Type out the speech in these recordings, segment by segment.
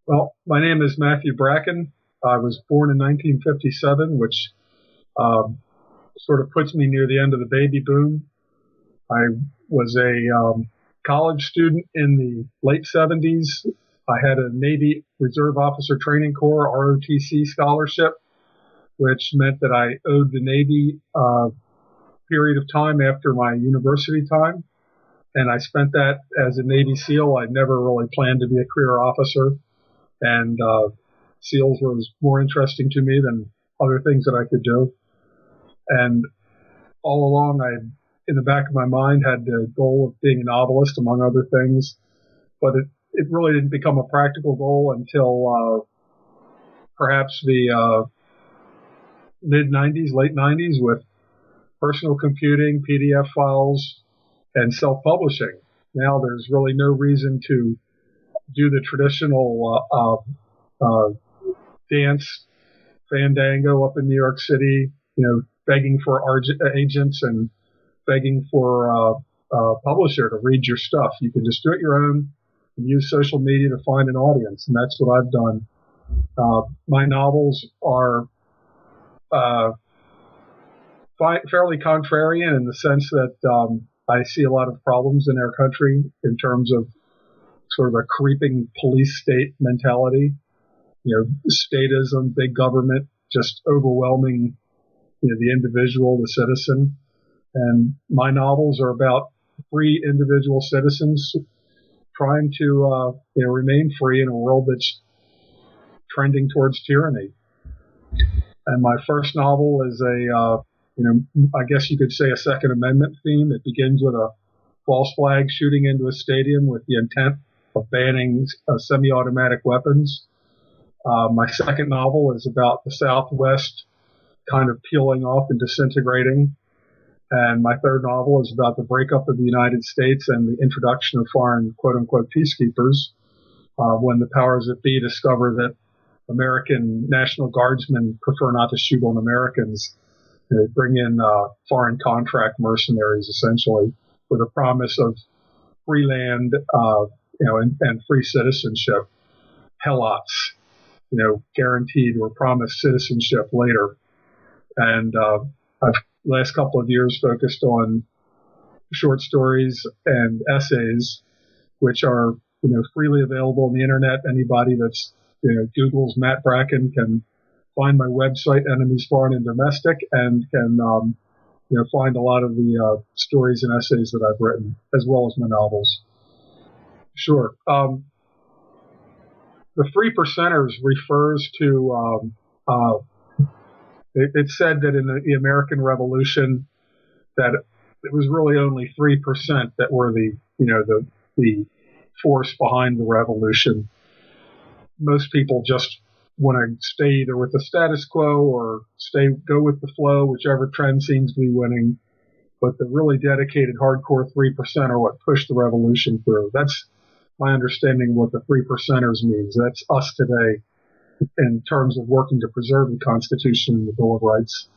Well, my name is Matthew Bracken. I was born in 1957, which um, sort of puts me near the end of the baby boom. I was a college student in the late 70s. I had a Navy Reserve Officer Training Corps ROTC scholarship, which meant that I owed the Navy a period of time after my university time. And I spent that as a Navy SEAL. I never really planned to be a career officer. And SEALs was more interesting to me than other things that I could do. And all along, in the back of my mind, had the goal of being a novelist, among other things. But it really didn't become a practical goal until perhaps the mid 90s, late 90s, with personal computing, PDF files, and self-publishing. Now there's really no reason to do the traditional dance fandango up in New York City, begging for agents and begging for a publisher to read your stuff. You can just do it your own and use social media to find an audience, and that's what I've done. My novels are fairly contrarian in the sense that I see a lot of problems in our country in terms of sort of a creeping police state mentality, statism, big government, just overwhelming, the individual, the citizen. And my novels are about free individual citizens trying to, remain free in a world that's trending towards tyranny. And my first novel is I guess you could say a Second Amendment theme. It begins with a false flag shooting into a stadium with the intent of banning semi-automatic weapons. My second novel is about the Southwest kind of peeling off and disintegrating. And my third novel is about the breakup of the United States and the introduction of foreign quote-unquote peacekeepers when the powers that be discover that American National Guardsmen prefer not to shoot on Americans. They bring in foreign contract mercenaries, essentially, with a promise of free land, and free citizenship. Helots, guaranteed or promised citizenship later. And I've last couple of years focused on short stories and essays, which are freely available on the internet. Anybody that's Google's Matt Bracken can find my website, Enemies Foreign and Domestic, and can find a lot of the stories and essays that I've written, as well as my novels. Sure. The Three Percenters refers to it's said that in the American Revolution that it was really only 3% that were the force behind the revolution. Most people just want to stay either with the status quo or go with the flow, whichever trend seems to be winning. But the really dedicated, hardcore 3% are what pushed the revolution through. That's my understanding of what the 3%ers means. That's us today in terms of working to preserve the Constitution and the Bill of Rights.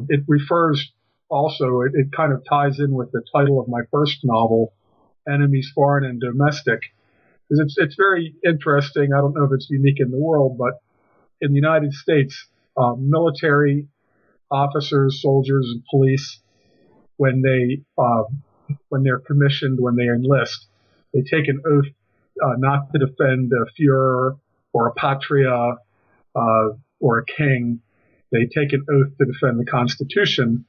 It refers also, it kind of ties in with the title of my first novel, Enemies Foreign and Domestic. It's very interesting. I don't know if it's unique in the world, but in the United States, military officers, soldiers, and police, when they're commissioned, when they enlist, they take an oath not to defend a Führer or a patria or a king. They take an oath to defend the Constitution,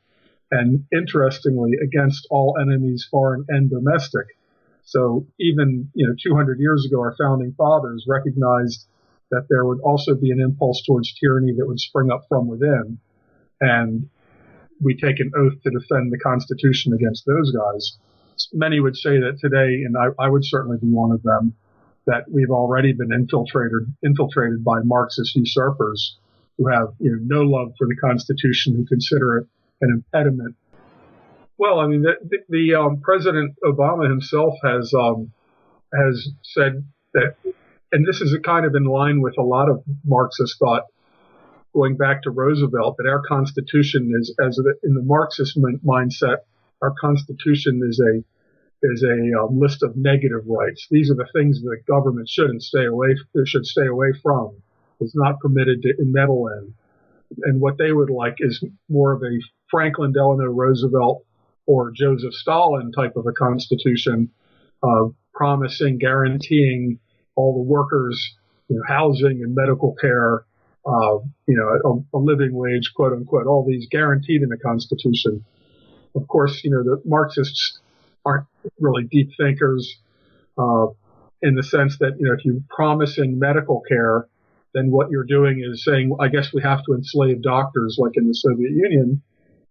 and interestingly, against all enemies, foreign and domestic. So even 200 years ago, our founding fathers recognized that there would also be an impulse towards tyranny that would spring up from within, and we take an oath to defend the Constitution against those guys. Many would say that today, and I would certainly be one of them, that we've already been infiltrated by Marxist usurpers who have no love for the Constitution, who consider it an impediment. Well, I mean, the President Obama himself has said that, and this is kind of in line with a lot of Marxist thought, going back to Roosevelt, that our Constitution is, in the Marxist mindset, our Constitution is is a list of negative rights. These are the things that the government should stay away from. It's not permitted to meddle in. And what they would like is more of a Franklin Delano Roosevelt or Joseph Stalin type of a constitution, promising, guaranteeing all the workers, housing and medical care, a living wage, quote unquote, all these guaranteed in the Constitution. Of course, the Marxists aren't really deep thinkers, in the sense that, if you're promising medical care, then what you're doing is saying, I guess we have to enslave doctors like in the Soviet Union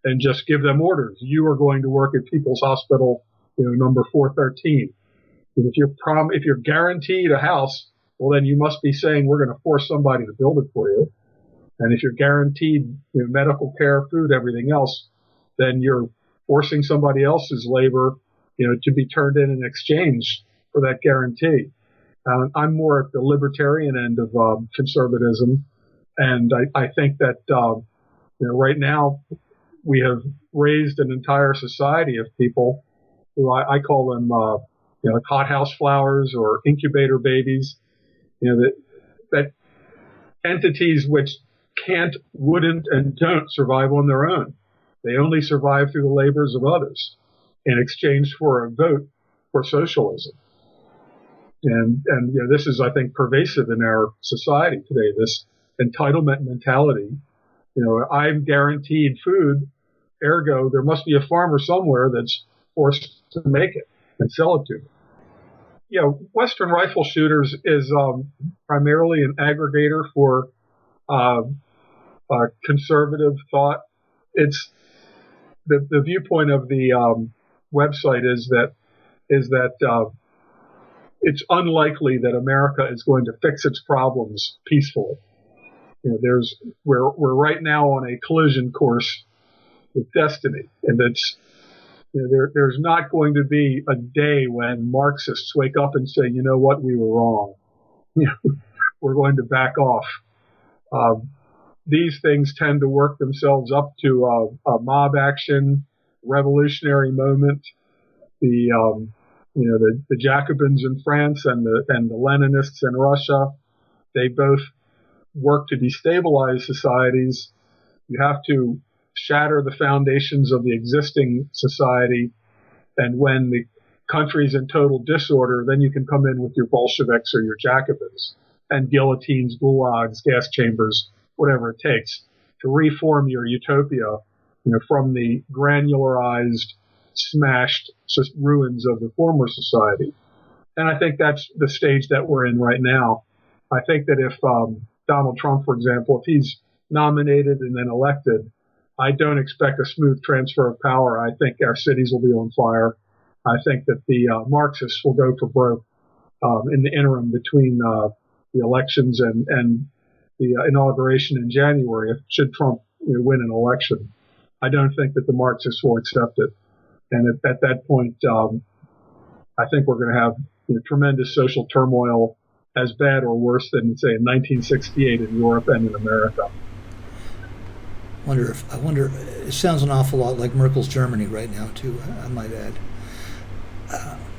and just give them orders. You are going to work at People's Hospital, number 413. And if you're guaranteed a house, well, then you must be saying we're going to force somebody to build it for you. And if you're guaranteed medical care, food, everything else, then you're forcing somebody else's labor, to be turned in exchange for that guarantee. I'm more at the libertarian end of conservatism, and I think that right now we have raised an entire society of people who I call them hothouse flowers or incubator babies. That entities which can't, wouldn't, and don't survive on their own. They only survive through the labors of others in exchange for a vote for socialism. And this is, I think, pervasive in our society today, this entitlement mentality. I'm guaranteed food, ergo there must be a farmer somewhere that's forced to make it and sell it to me. Western Rifle Shooters is primarily an aggregator for conservative thought. It's the viewpoint of the website is that it's unlikely that America is going to fix its problems peacefully. We're right now on a collision course with destiny, and it's there's not going to be a day when Marxists wake up and say, you know what, we were wrong. We're going to back off. These things tend to work themselves up to a mob action, revolutionary moment. The Jacobins in France and the Leninists in Russia, they both work to destabilize societies. You have to shatter the foundations of the existing society, and when the country's in total disorder, then you can come in with your Bolsheviks or your Jacobins and guillotines, gulags, gas chambers, whatever it takes to reform your utopia, from the granularized, smashed ruins of the former society. And I think that's the stage that we're in right now. I think that if Donald Trump, for example, if he's nominated and then elected, I don't expect a smooth transfer of power. I think our cities will be on fire. I think that the Marxists will go for broke in the interim between the elections and the inauguration in January. Should Trump win an election, I don't think that the Marxists will accept it. And at that point, I think we're going to have tremendous social turmoil, as bad or worse than, say, in 1968 in Europe and in America. I wonder. It sounds an awful lot like Merkel's Germany right now, too. I might add.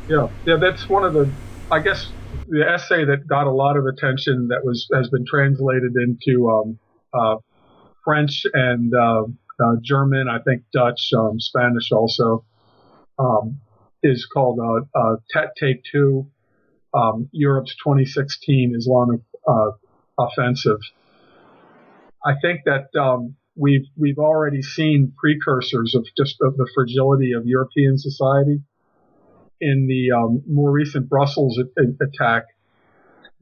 Yeah. That's one of the, I guess, the essay that got a lot of attention that has been translated into French and German, I think Dutch, Spanish also, is called Take Two, Europe's 2016 Islamic Offensive. I think that we've already seen precursors of the fragility of European society. In the more recent Brussels attack,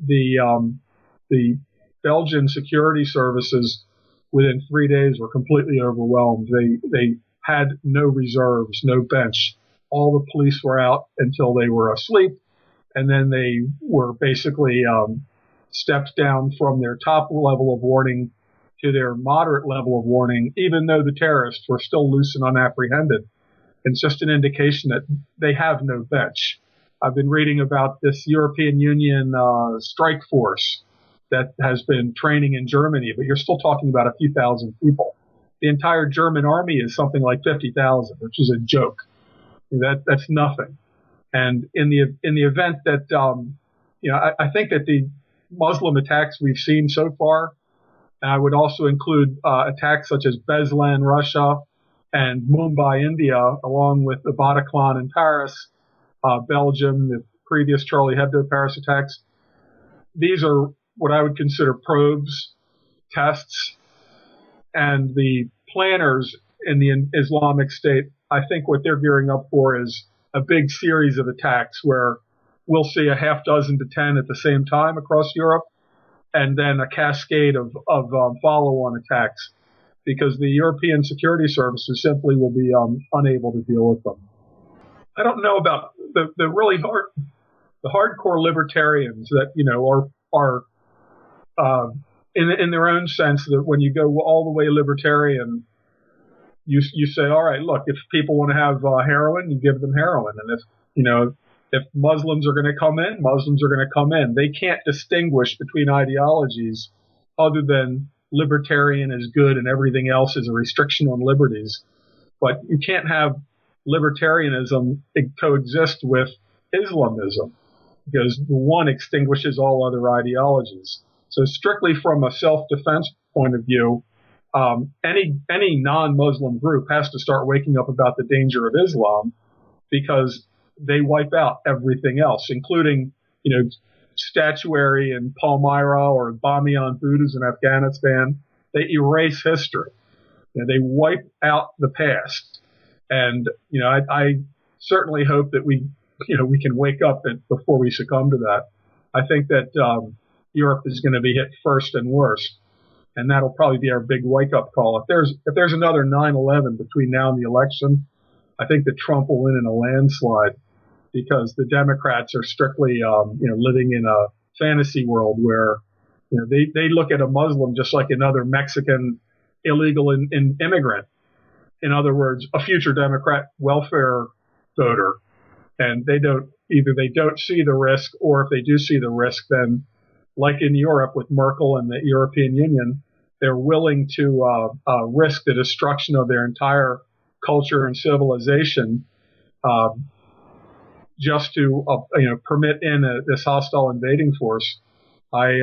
the Belgian security services within 3 days were completely overwhelmed. They had no reserves, no bench. All the police were out until they were asleep, and then they were basically stepped down from their top level of warning to their moderate level of warning, even though the terrorists were still loose and unapprehended. It's just an indication that they have no bench. I've been reading about this European Union strike force that has been training in Germany, but you're still talking about a few thousand people. The entire German army is something like 50,000, which is a joke. That's nothing. And in the event that I think that the Muslim attacks we've seen so far, and I would also include attacks such as Beslan, Russia, and Mumbai, India, along with the Bataclan in Paris, Belgium, the previous Charlie Hebdo Paris attacks. These are what I would consider probes, tests, and the planners in the Islamic State, I think what they're gearing up for is a big series of attacks where we'll see a half dozen to 10 at the same time across Europe, and then a cascade of follow-on attacks, because the European security services simply will be unable to deal with them. I don't know about the really hardcore libertarians that are in their own sense, that when you go all the way libertarian, you say, all right, look, if people want to have heroin, you give them heroin, and if Muslims are going to come in, Muslims are going to come in. They can't distinguish between ideologies other than libertarian is good and everything else is a restriction on liberties. But you can't have libertarianism coexist with Islamism, because the one extinguishes all other ideologies. So strictly from a self-defense point of view, any non-Muslim group has to start waking up about the danger of Islam, because they wipe out everything else, including, statuary in Palmyra or Bamiyan Buddhas in Afghanistan. They erase history. They wipe out the past. And, I certainly hope that we can wake up before we succumb to that. I think that Europe is going to be hit first and worst, and that'll probably be our big wake-up call. If there's another 9/11 between now and the election, I think that Trump will win in a landslide, because the Democrats are strictly living in a fantasy world where they look at a Muslim just like another Mexican illegal immigrant. In other words, a future Democrat welfare voter. And they don't see the risk, or if they do see the risk, then like in Europe with Merkel and the European Union, they're willing to risk the destruction of their entire culture and civilization just to permit in this hostile invading force. I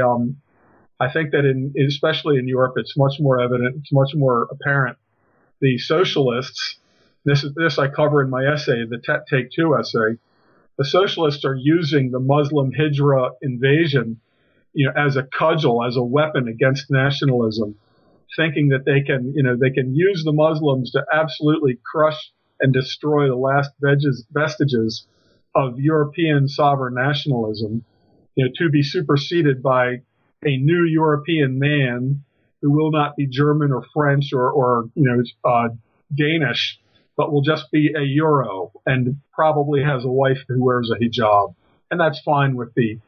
think that especially in Europe, it's much more evident, it's much more apparent. The socialists, this I cover in my essay, the Take Two essay. The socialists are using the Muslim Hijra invasion, as a cudgel, as a weapon against nationalism, thinking that they can use the Muslims to absolutely crush and destroy the last vestiges of European sovereign nationalism, to be superseded by a new European man who will not be German or French or Danish, but will just be a Euro and probably has a wife who wears a hijab. And that's fine with the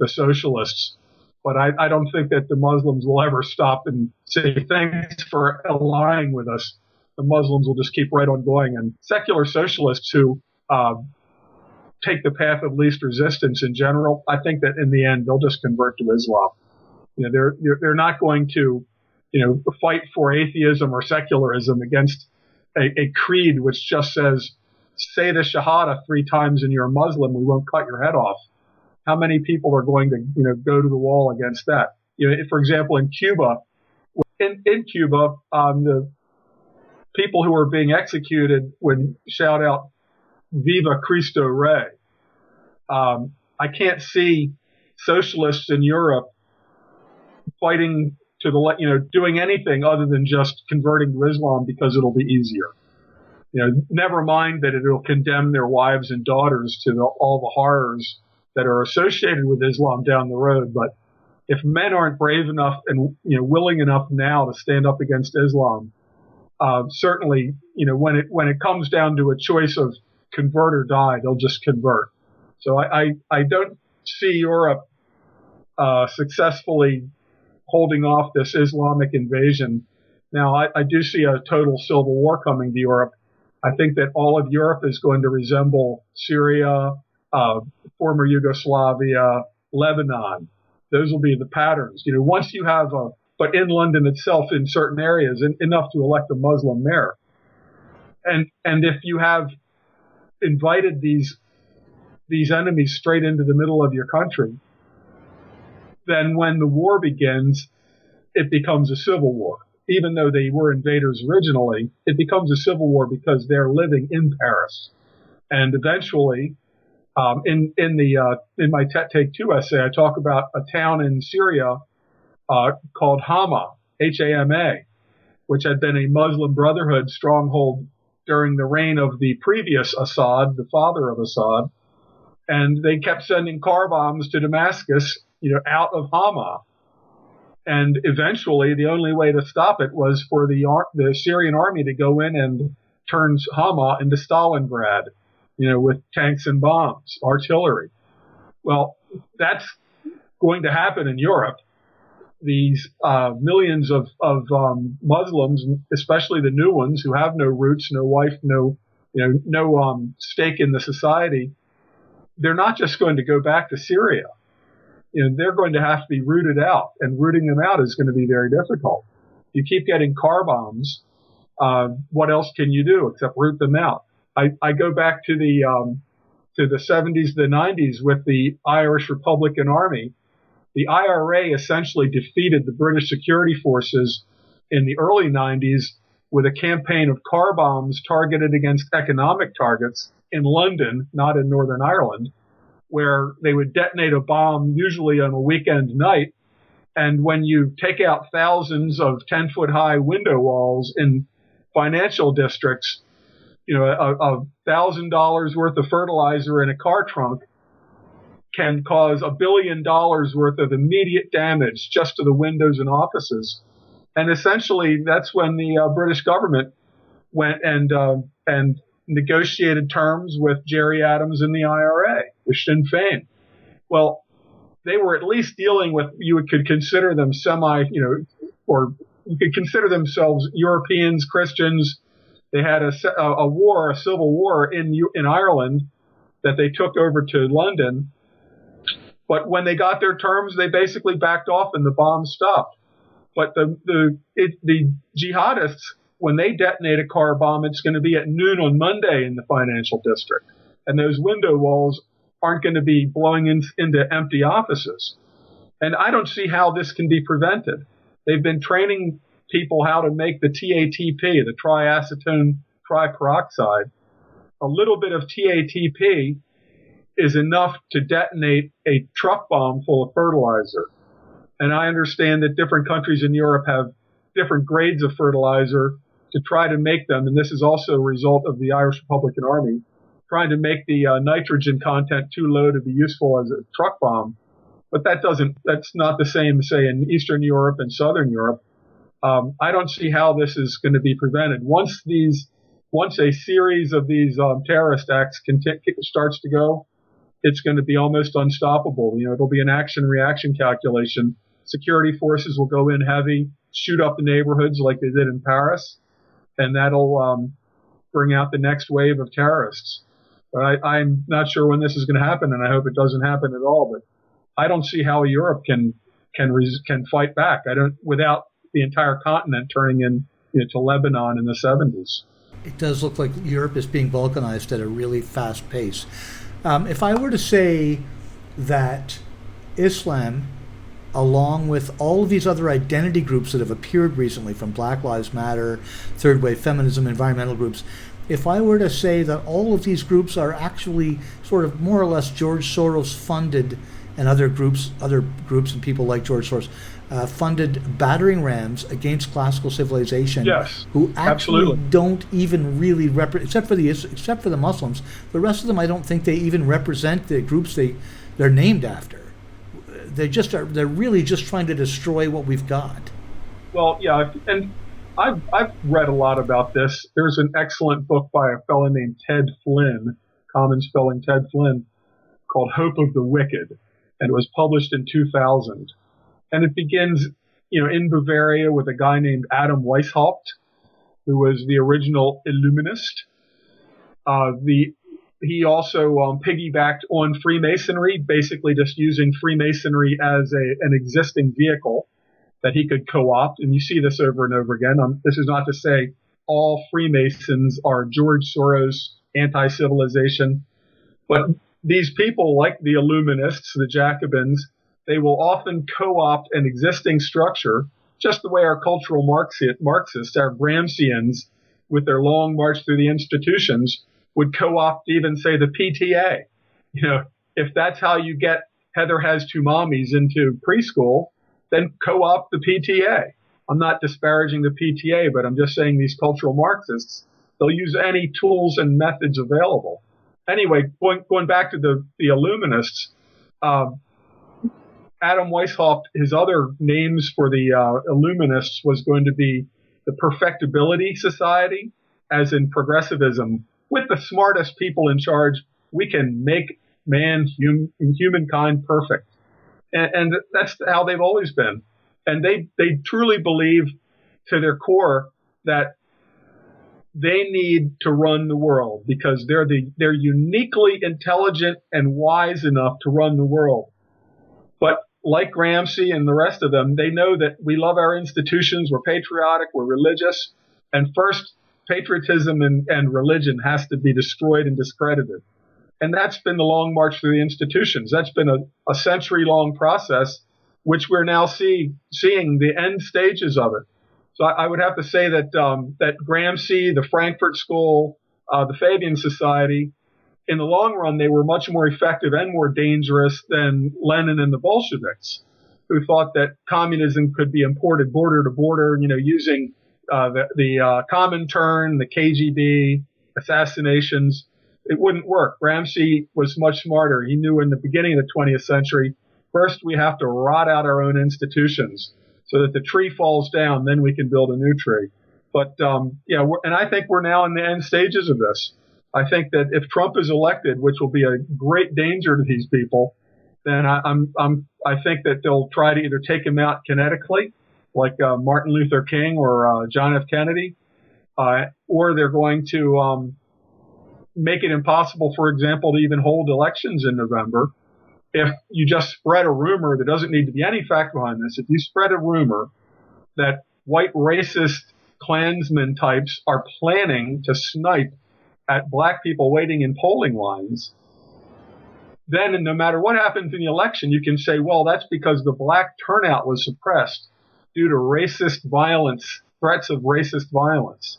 socialists. But I don't think that the Muslims will ever stop and say thanks for allying with us. The Muslims will just keep right on going. And secular socialists who take the path of least resistance in general, I think that in the end they'll just convert to Islam. They're not going to fight for atheism or secularism against a creed which just says, say the Shahada 3 times and you're a Muslim, we won't cut your head off. How many people are going to go to the wall against that? For example, in Cuba, the people who are being executed would shout out, "Viva Cristo Rey." I can't see socialists in Europe fighting doing anything other than just converting to Islam because it'll be easier. Never mind that it'll condemn their wives and daughters to all the horrors that are associated with Islam down the road. But if men aren't brave enough and willing enough now to stand up against Islam, certainly when it comes down to a choice of convert or die, they'll just convert. So I don't see Europe successfully holding off this Islamic invasion. Now, I do see a total civil war coming to Europe. I think that all of Europe is going to resemble Syria, former Yugoslavia, Lebanon. Those will be the patterns. Once you have but in London itself, in certain areas, enough to elect a Muslim mayor. And if you have invited these these enemies straight into the middle of your country, then when the war begins, it becomes a civil war. Even though they were invaders originally, it becomes a civil war because they're living in Paris. And eventually, in my Take Two essay, I talk about a town in Syria called Hama, Hama, which had been a Muslim Brotherhood stronghold during the reign of the previous Assad, the father of Assad. And they kept sending car bombs to Damascus, out of Hama. And eventually, the only way to stop it was for the Syrian army to go in and turn Hama into Stalingrad, with tanks and bombs, artillery. Well, that's going to happen in Europe. These millions of Muslims, especially the new ones who have no roots, no wife, no stake in the society, they're not just going to go back to Syria. They're going to have to be rooted out, and rooting them out is going to be very difficult. You keep getting car bombs. What else can you do except root them out? I go back to the 70s, the 90s with the Irish Republican Army. The IRA essentially defeated the British security forces in the early 90s with a campaign of car bombs targeted against economic targets in London, not in Northern Ireland, where they would detonate a bomb usually on a weekend night. And when you take out thousands of 10-foot-high window walls in financial districts, $1,000 worth of fertilizer in a car trunk can cause $1 billion worth of immediate damage just to the windows and offices. And essentially, that's when the British government went and negotiated terms with Gerry Adams and the IRA, with Sinn Féin. Well, they were at least dealing with, you could consider them or you could consider themselves Europeans, Christians. They had a civil war in Ireland that they took over to London. But when they got their terms, they basically backed off and the bombs stopped. But the jihadists, when they detonate a car bomb, it's going to be at noon on Monday in the financial district. And those window walls aren't going to be blowing into empty offices. And I don't see how this can be prevented. They've been training people how to make the TATP, the triacetone triperoxide. A little bit of TATP is enough to detonate a truck bomb full of fertilizer. And I understand that different countries in Europe have different grades of fertilizer to try to make them, and this is also a result of the Irish Republican Army, trying to make the nitrogen content too low to be useful as a truck bomb. But that's not the same, say, in Eastern Europe and Southern Europe. I don't see how this is going to be prevented. Once a series of these terrorist acts starts to go, it's going to be almost unstoppable. It'll be an action-reaction calculation. Security forces will go in heavy, shoot up the neighborhoods like they did in Paris, and that'll bring out the next wave of terrorists. But I'm not sure when this is going to happen, and I hope it doesn't happen at all. But I don't see how Europe can fight back. Without the entire continent turning to Lebanon in the 70s. It does look like Europe is being balkanized at a really fast pace. If I were to say that Islam, along with all of these other identity groups that have appeared recently, from Black Lives Matter, third wave feminism, environmental groups, if I were to say that all of these groups are actually sort of more or less George Soros funded, and other groups and people like George Soros funded battering rams against classical civilization, yes, who actually absolutely don't even really except for the Muslims, the rest of them I don't think they even represent the groups they're named after. They're really just trying to destroy what we've got. Well, yeah, and I've read a lot about this. There's an excellent book by a fellow named Ted Flynn, common spelling Ted Flynn, called Hope of the Wicked, and it was published in 2000. And it begins, in Bavaria with a guy named Adam Weishaupt, who was the original Illuminist. He also piggybacked on Freemasonry, basically just using Freemasonry as an existing vehicle that he could co-opt. And you see this over and over again. This is not to say all Freemasons are George Soros anti-civilization, but these people, like the Illuminists, the Jacobins, they will often co-opt an existing structure, just the way our cultural Marxists, our Gramscians, with their long march through the institutions, would co-opt even, say, the PTA. If that's how you get Heather Has Two Mommies into preschool, then co-opt the PTA. I'm not disparaging the PTA, but I'm just saying these cultural Marxists, they'll use any tools and methods available. Anyway, going back to the Illuminists, Adam Weishaupt, his other names for the Illuminists was going to be the Perfectibility Society, as in progressivism. With the smartest people in charge, we can make humankind perfect. And that's how they've always been. And they truly believe to their core that they need to run the world because they're uniquely intelligent and wise enough to run the world. But like Gramsci and the rest of them, they know that we love our institutions, we're patriotic, we're religious, and first, patriotism and religion has to be destroyed and discredited. And that's been the long march through the institutions. That's been a century-long process, which we're now seeing the end stages of it. So I would have to say that that Gramsci, the Frankfurt School, the Fabian Society, in the long run, they were much more effective and more dangerous than Lenin and the Bolsheviks, who thought that communism could be imported border to border, using the Comintern, the KGB, assassinations. It wouldn't work. Gramsci was much smarter. He knew in the beginning of the 20th century, first we have to rot out our own institutions so that the tree falls down, then we can build a new tree. But and I think we're now in the end stages of this. I think that if Trump is elected, which will be a great danger to these people, then I think that they'll try to either take him out kinetically, like Martin Luther King or John F. Kennedy, or they're going to make it impossible, for example, to even hold elections in November. If you just spread a rumor, there doesn't need to be any fact behind this. If you spread a rumor that white racist Klansmen types are planning to snipe at black people waiting in polling lines, then no matter what happens in the election, you can say, well, that's because the black turnout was suppressed due to racist violence, threats of racist violence.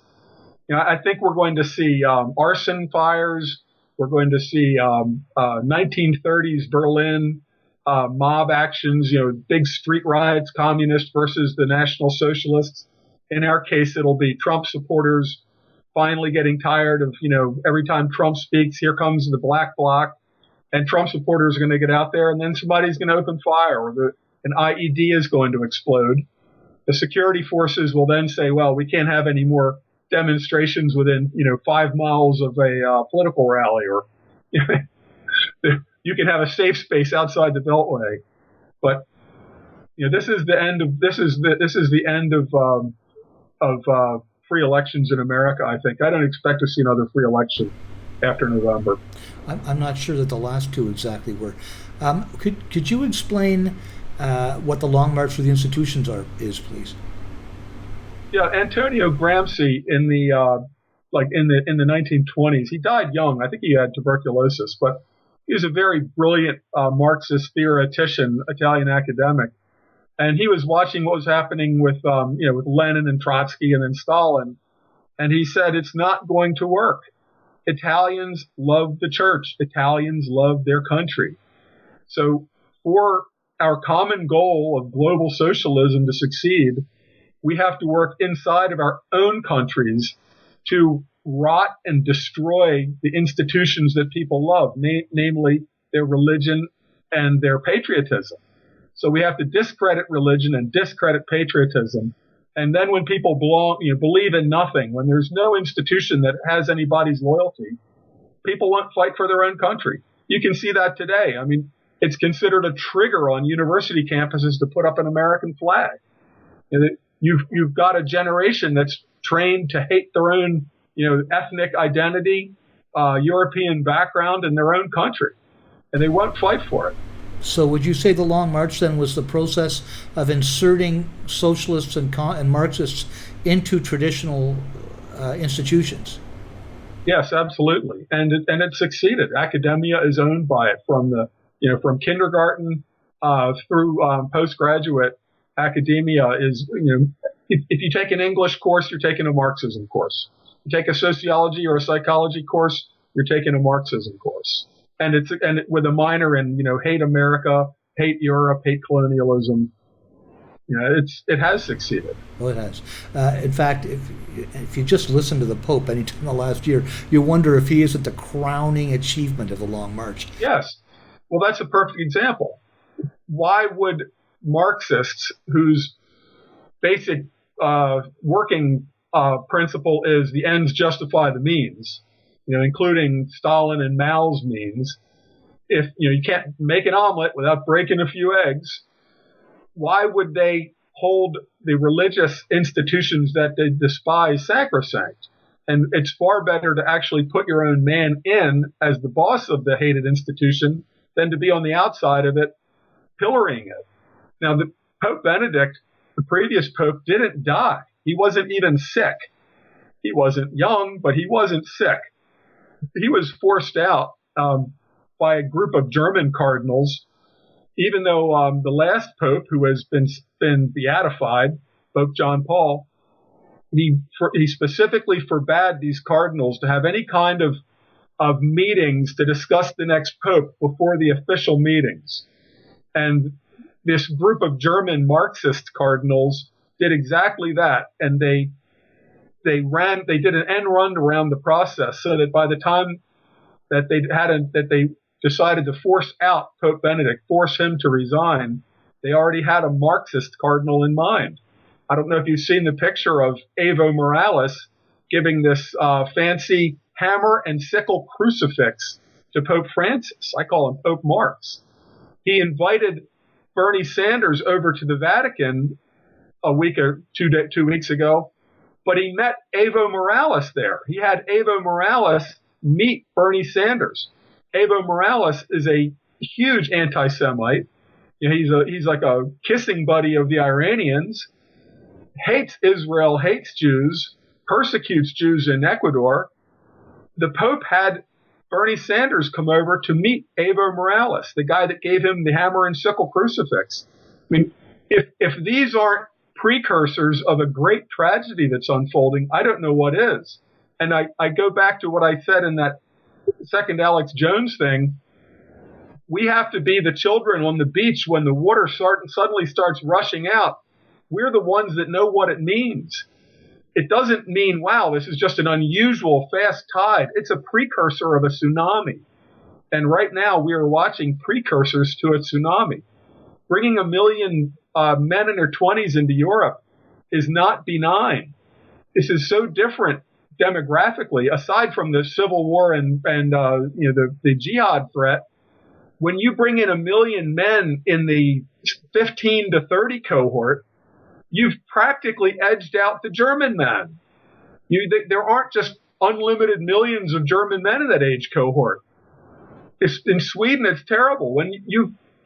I think we're going to see arson fires. We're going to see 1930s Berlin mob actions, big street riots, communists versus the National Socialists. In our case, it'll be Trump supporters finally getting tired of, every time Trump speaks, here comes the black bloc, and Trump supporters are going to get out there, and then somebody's going to open fire, or an IED is going to explode. The security forces will then say, well, we can't have any more demonstrations within, 5 miles of a political rally, or you can have a safe space outside the Beltway. But this is the end of free elections in America. I think I don't expect to see another free election after November. I'm not sure that the last two exactly were. Could you explain what the Long March through the Institutions is, please? Yeah, Antonio Gramsci in the 1920s, he died young. I think he had tuberculosis, but he was a very brilliant Marxist theoretician, Italian academic, and he was watching what was happening with with Lenin and Trotsky and then Stalin, and he said it's not going to work. Italians love the church. Italians love their country. So for our common goal of global socialism to succeed, we have to work inside of our own countries to rot and destroy the institutions that people love, namely their religion and their patriotism. So we have to discredit religion and discredit patriotism. And then when people believe in nothing, when there's no institution that has anybody's loyalty, people won't fight for their own country. You can see that today. I mean, it's considered a trigger on university campuses to put up an American flag. You've got a generation that's trained to hate their own, ethnic identity, European background, and their own country, and they won't fight for it. So would you say the Long March then was the process of inserting socialists and Marxists into traditional institutions? Yes, absolutely, and it succeeded. Academia is owned by it from kindergarten through postgraduate. Academia is if you take an English course, you're taking a Marxism course. You take a sociology or a psychology course, you're taking a Marxism course, with a minor in hate America, hate Europe, hate colonialism. It has succeeded. Oh, it has. In fact, if you just listen to the Pope anytime in the last year, you wonder if he isn't the crowning achievement of the Long March. Yes. Well, that's a perfect example. Why would Marxists, whose basic working principle is the ends justify the means, including Stalin and Mao's means, if you can't make an omelet without breaking a few eggs, why would they hold the religious institutions that they despise sacrosanct? And it's far better to actually put your own man in as the boss of the hated institution than to be on the outside of it, pillorying it. Now, the Pope Benedict, the previous pope, didn't die. He wasn't even sick. He wasn't young, but he wasn't sick. He was forced out by a group of German cardinals, even though the last pope, who has been beatified, Pope John Paul, he specifically forbade these cardinals to have any kind of meetings to discuss the next pope before the official meetings. And this group of German Marxist cardinals did exactly that, and they did an end run around the process, so that by the time that they decided to force out Pope Benedict, force him to resign, they already had a Marxist cardinal in mind. I don't know if you've seen the picture of Evo Morales giving this fancy hammer and sickle crucifix to Pope Francis. I call him Pope Marx. He invited Bernie Sanders over to the Vatican a week or 2 weeks ago, but he met Evo Morales there. He had Evo Morales meet Bernie Sanders. Evo Morales is a huge anti-Semite. He's like a kissing buddy of the Iranians, hates Israel, hates Jews, persecutes Jews in Ecuador. The Pope had Bernie Sanders come over to meet Evo Morales, the guy that gave him the hammer and sickle crucifix. I mean, if these aren't precursors of a great tragedy that's unfolding, I don't know what is. And I go back to what I said in that second Alex Jones thing. We have to be the children on the beach when the water suddenly starts rushing out. We're the ones that know what it means. It doesn't mean, wow, this is just an unusual fast tide. It's a precursor of a tsunami. And right now we are watching precursors to a tsunami. Bringing 1 million men in their 20s into Europe is not benign. This is so different demographically, aside from the civil war and the jihad threat. When you bring in 1 million men in the 15 to 30 cohort, you've practically edged out the German men. There aren't just unlimited millions of German men in that age cohort. In Sweden, it's terrible. When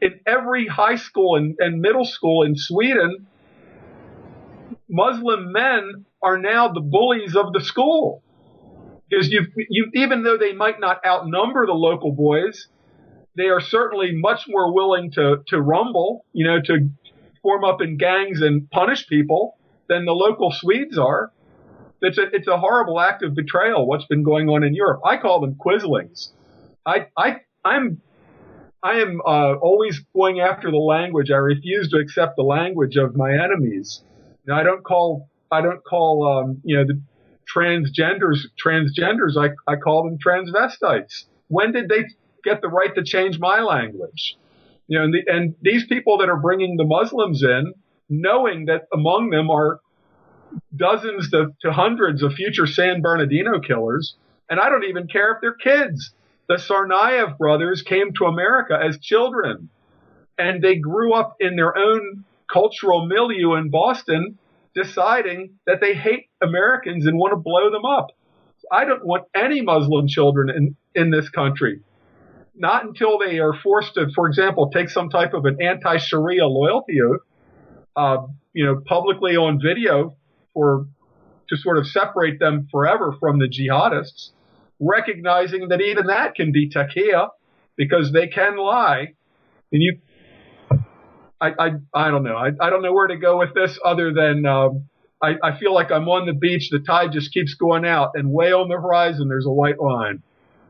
in every high school and middle school in Sweden, Muslim men are now the bullies of the school. Because even though they might not outnumber the local boys, they are certainly much more willing to rumble, to form up in gangs and punish people than the local Swedes are. It's a horrible act of betrayal, what's been going on in Europe. I call them quislings. I am always going after the language. I refuse to accept the language of my enemies. I don't call the transgenders. I call them transvestites. When did they get the right to change my language? And these people that are bringing the Muslims in, knowing that among them are dozens to hundreds of future San Bernardino killers, and I don't even care if they're kids. The Tsarnaev brothers came to America as children, and they grew up in their own cultural milieu in Boston, deciding that they hate Americans and want to blow them up. I don't want any Muslim children in this country. Not until they are forced to, for example, take some type of an anti-Sharia loyalty oath, publicly on video to sort of separate them forever from the jihadists. recognizing that even that can be takia because they can lie. And I don't know. I don't know where to go with this other than I feel like I'm on the beach. The tide just keeps going out, and way on the horizon there's a white line,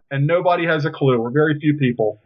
and nobody has a clue, or very few people.